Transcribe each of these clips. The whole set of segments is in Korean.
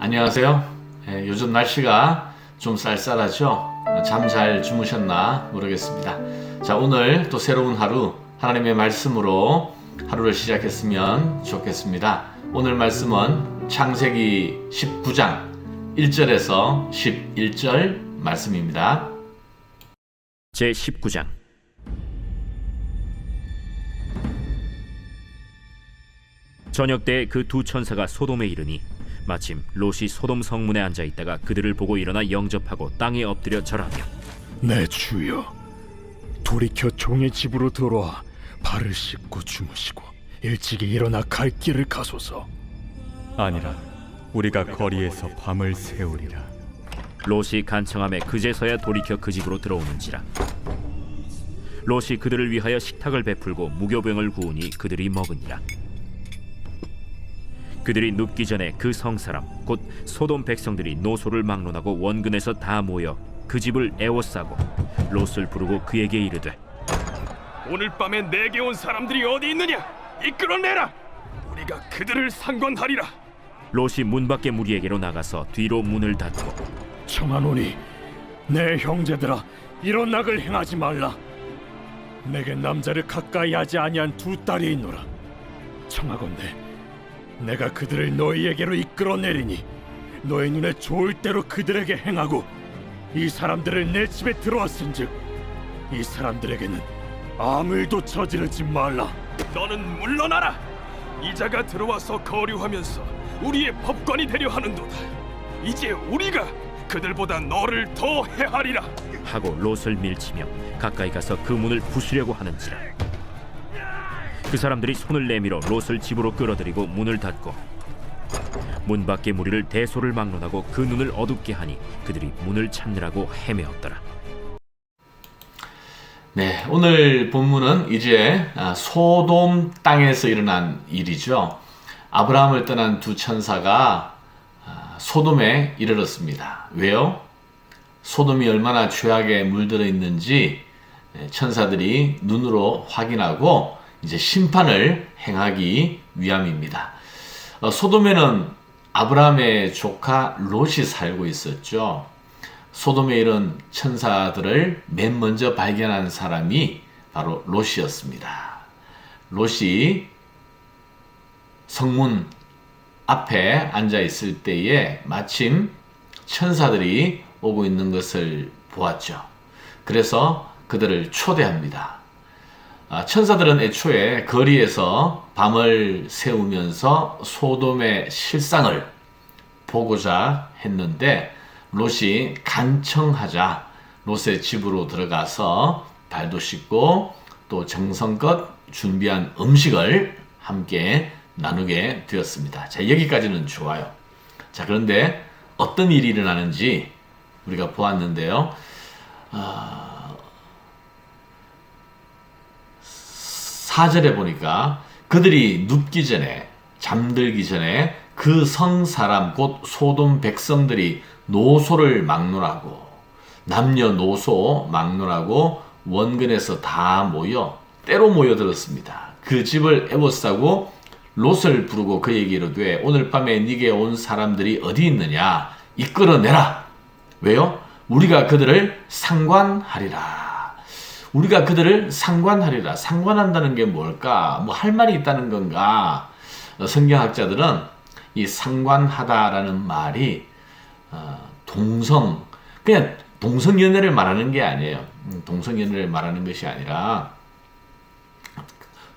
안녕하세요. 요즘 날씨가 좀 쌀쌀하죠? 잠 잘 주무셨나 모르겠습니다. 자, 오늘 또 새로운 하루 하나님의 말씀으로 하루를 시작했으면 좋겠습니다. 오늘 말씀은 창세기 19장 1절에서 11절 말씀입니다. 제19장. 저녁 때 그 두 천사가 소돔에 이르니 마침 롯이 소돔 성문에 앉아 있다가 그들을 보고 일어나 영접하고 땅에 엎드려 절하며 내 주여, 돌이켜 종의 집으로 들어와 발을 씻고 주무시고 일찍이 일어나 갈 길을 가소서. 아니라 우리가 거리에서 밤을 새우리라. 롯이 간청함에 그제서야 돌이켜 그 집으로 들어오는지라. 롯이 그들을 위하여 식탁을 베풀고 무교병을 구우니 그들이 먹으니라. 그들이 눕기 전에 그 성사람 곧 소돔 백성들이 노소를 막론하고 원근에서 다 모여 그 집을 에워싸고 롯을 부르고 그에게 이르되, 오늘 밤에 내게 온 사람들이 어디 있느냐? 이끌어내라. 우리가 그들을 상관하리라. 롯이 문 밖에 무리에게로 나가서 뒤로 문을 닫고 청하노니 내 형제들아, 이런 낙을 행하지 말라. 내게 남자를 가까이 하지 아니한 두 딸이 있노라. 청하건대 내가 그들을 너희에게로 이끌어내리니 너희 눈에 좋을 대로 그들에게 행하고, 이 사람들을 내 집에 들어왔은즉 이 사람들에게는 아무 일도 저지르지 말라. 너는 물러나라. 이자가 들어와서 거류하면서 우리의 법관이 되려 하는도다. 이제 우리가 그들보다 너를 더 해하리라. 하고 롯을 밀치며 가까이 가서 그 문을 부수려고 하는지라. 그 사람들이 손을 내밀어 롯을 집으로 끌어들이고 문을 닫고 문 밖의 무리를 대소를 막론하고 그 눈을 어둡게 하니 그들이 문을 찾느라고 헤매었더라. 네, 오늘 본문은 이제 소돔 땅에서 일어난 일이죠. 아브라함을 떠난 두 천사가 소돔에 이르렀습니다. 왜요? 소돔이 얼마나 죄악에 물들어 있는지 천사들이 눈으로 확인하고 이제 심판을 행하기 위함입니다. 소돔에는 아브라함의 조카 롯이 살고 있었죠. 소돔에 이른 천사들을 맨 먼저 발견한 사람이 바로 롯이었습니다. 롯이 성문 앞에 앉아 있을 때에 마침 천사들이 오고 있는 것을 보았죠. 그래서 그들을 초대합니다. 천사들은 애초에 거리에서 밤을 새우면서 소돔의 실상을 보고자 했는데 롯이 간청하자 롯의 집으로 들어가서 발도 씻고 또 정성껏 준비한 음식을 함께 나누게 되었습니다. 자, 여기까지는 좋아요. 자, 그런데 어떤 일이 일어나는지 우리가 보았는데요. 4절에 보니까 그들이 눕기 전에, 잠들기 전에 그 성사람 곧 소돔 백성들이 노소를 막론하고, 남녀노소 막론하고 원근에서 다 모여 때로 모여들었습니다. 그 집을 에워싸고 롯을 부르고 그에게 이르되, 오늘 밤에 네게 온 사람들이 어디 있느냐? 이끌어내라. 왜요? 우리가 그들을 상관하리라. 우리가 그들을 상관하리라. 상관한다는 게 뭘까? 뭐 할 말이 있다는 건가? 성경학자들은 이 상관하다라는 말이 그냥 동성연애를 말하는 게 아니에요. 동성연애를 말하는 것이 아니라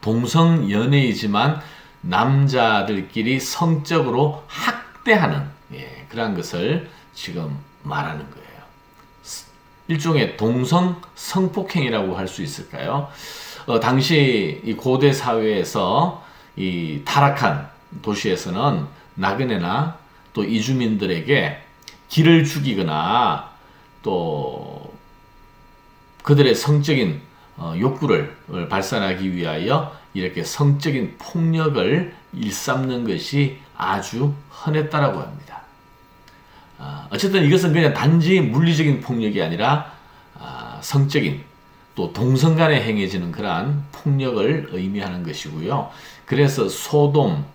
동성연애이지만 남자들끼리 성적으로 학대하는 그런 것을 지금 말하는 거예요. 일종의 동성 성폭행이라고 할 수 있을까요? 당시 이 고대 사회에서 이 타락한 도시에서는 나그네나 또 이주민들에게 길을 죽이거나 또 그들의 성적인 욕구를 발산하기 위하여 이렇게 성적인 폭력을 일삼는 것이 아주 흔했다라고 합니다. 어쨌든 이것은 그냥 단지 물리적인 폭력이 아니라 성적인 또 동성 간에 행해지는 그러한 폭력을 의미하는 것이고요. 그래서 소돔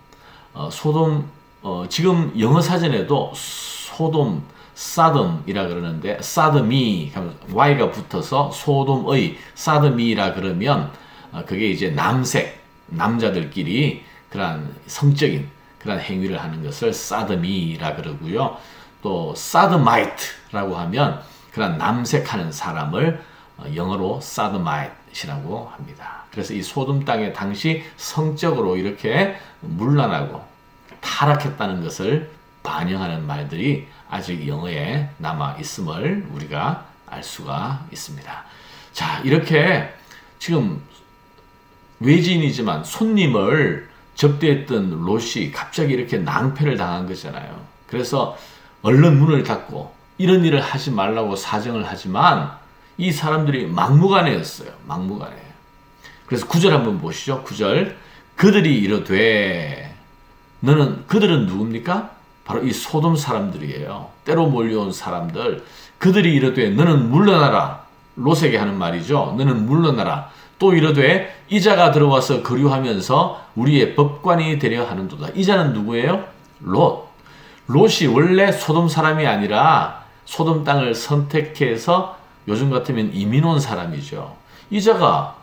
지금 영어 사전에도 소돔, 사돔이라 그러는데 사드미 하면 Y가 붙어서 소돔의 사드미라 그러면 그게 이제 남색, 남자들끼리 그러한 성적인 그런 행위를 하는 것을 사드미라 그러고요. 또 사드마이트라고 하면 그런 남색하는 사람을 영어로 사드마이트라고 합니다. 그래서 이 소돔 땅에 당시 성적으로 이렇게 문란하고 타락했다는 것을 반영하는 말들이 아직 영어에 남아 있음을 우리가 알 수가 있습니다. 자, 이렇게 지금 외지인이지만 손님을 접대했던 롯이 갑자기 이렇게 낭패를 당한 거잖아요. 그래서 얼른 문을 닫고 이런 일을 하지 말라고 사정을 하지만 이 사람들이 막무가내였어요. 막무가내. 그래서 9절 한번 보시죠. 9절. 그들이 이르되 그들은 누굽니까? 바로 이 소돔 사람들이에요. 때로 몰려온 사람들. 그들이 이르되 너는 물러나라. 롯에게 하는 말이죠. 너는 물러나라. 또 이르되 이자가 들어와서 거류하면서 우리의 법관이 되려 하는도다. 이자는 누구예요? 롯. 롯이 원래 소돔 사람이 아니라 소돔 땅을 선택해서 요즘 같으면 이민 온 사람이죠. 이자가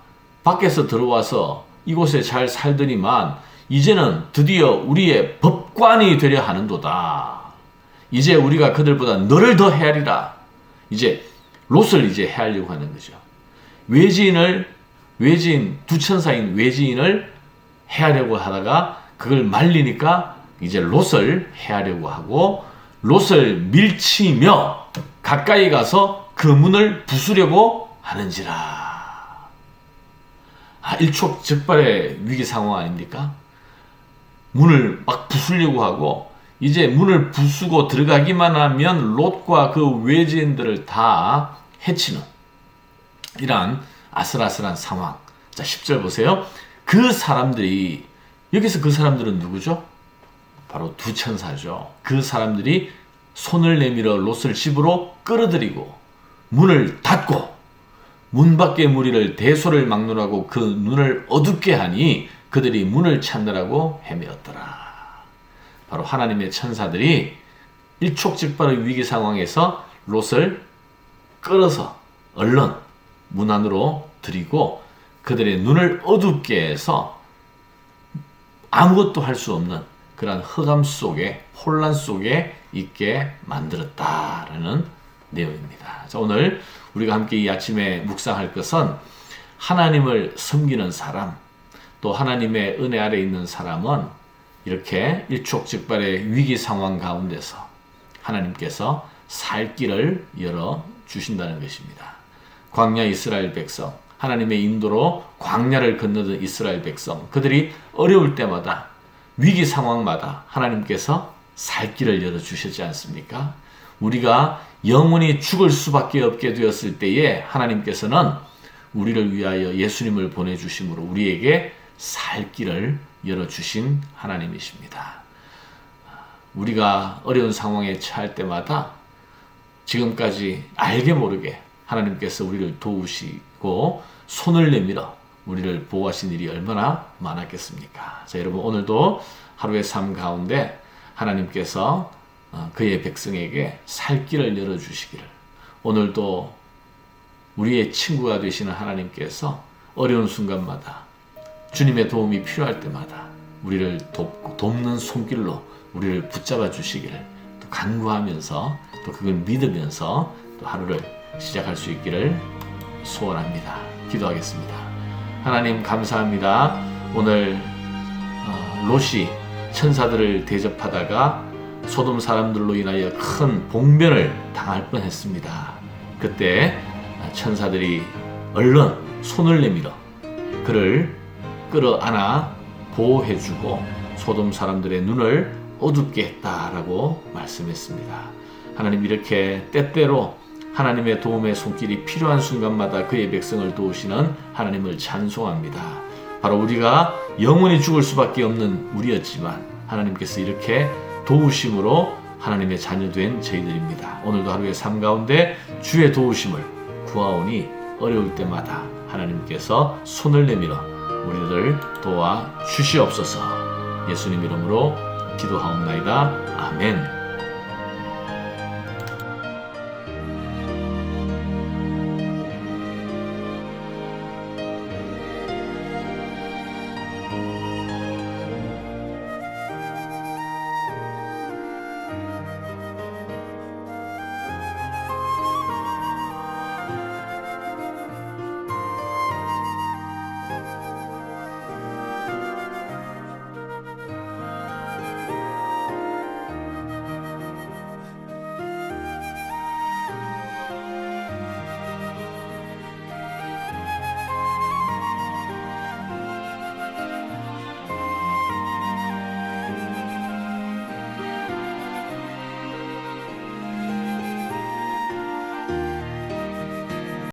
밖에서 들어와서 이곳에 잘 살더니만 이제는 드디어 우리의 법관이 되려 하는도다. 이제 우리가 그들보다 너를 더 헤아리라. 이제 롯을 이제 헤아리려고 하는 거죠. 외지인 두 천사인 외지인을 헤아려고 하다가 그걸 말리니까 이제 롯을 헤아려고 하고 롯을 밀치며 가까이 가서 그 문을 부수려고 하는지라. 일촉즉발의 위기 상황 아닙니까? 문을 막 부수려고 하고 이제 문을 부수고 들어가기만 하면 롯과 그 외지인들을 다 해치는 이러한 아슬아슬한 상황. 자, 10절 보세요. 그 사람들이, 여기서 그 사람들은 누구죠? 바로 두 천사죠. 그 사람들이 손을 내밀어 롯을 집으로 끌어들이고 문을 닫고 문 밖의 무리를 대소를 막론하고 그 눈을 어둡게 하니 그들이 문을 찾느라고 헤매었더라. 바로 하나님의 천사들이 일촉즉발의 위기 상황에서 롯을 끌어서 얼른 문 안으로 들이고 그들의 눈을 어둡게 해서 아무것도 할 수 없는 그러한 흑암 속에, 혼란 속에 있게 만들었다라는 내용입니다. 자, 오늘 우리가 함께 이 아침에 묵상할 것은 하나님을 섬기는 사람, 또 하나님의 은혜 아래 있는 사람은 이렇게 일촉즉발의 위기 상황 가운데서 하나님께서 살 길을 열어 주신다는 것입니다. 광야 이스라엘 백성, 하나님의 인도로 광야를 건너던 이스라엘 백성, 그들이 어려울 때마다 위기 상황마다 하나님께서 살 길을 열어 주셨지 않습니까? 우리가 영원히 죽을 수밖에 없게 되었을 때에 하나님께서는 우리를 위하여 예수님을 보내주심으로 우리에게 살 길을 열어주신 하나님이십니다. 우리가 어려운 상황에 처할 때마다 지금까지 알게 모르게 하나님께서 우리를 도우시고 손을 내밀어 우리를 보호하신 일이 얼마나 많았겠습니까? 자, 여러분 오늘도 하루의 삶 가운데 하나님께서 그의 백성에게 살 길을 열어주시기를, 오늘도 우리의 친구가 되시는 하나님께서 어려운 순간마다 주님의 도움이 필요할 때마다 우리를 돕는 손길로 우리를 붙잡아 주시기를 또 간구하면서 또 그걸 믿으면서 또 하루를 시작할 수 있기를 소원합니다. 기도하겠습니다. 하나님 감사합니다. 오늘 롯이 천사들을 대접하다가 소돔 사람들로 인하여 큰 봉변을 당할 뻔했습니다. 그때 천사들이 얼른 손을 내밀어 그를 끌어안아 보호해주고 소돔 사람들의 눈을 어둡게 했다라고 말씀했습니다. 하나님, 이렇게 때때로 하나님의 도움의 손길이 필요한 순간마다 그의 백성을 도우시는 하나님을 찬송합니다. 바로 우리가 영원히 죽을 수밖에 없는 우리였지만 하나님께서 이렇게 도우심으로 하나님의 자녀된 저희들입니다. 오늘도 하루의 삶 가운데 주의 도우심을 구하오니 어려울 때마다 하나님께서 손을 내밀어 우리를 도와 주시옵소서. 예수님 이름으로 기도하옵나이다. 아멘.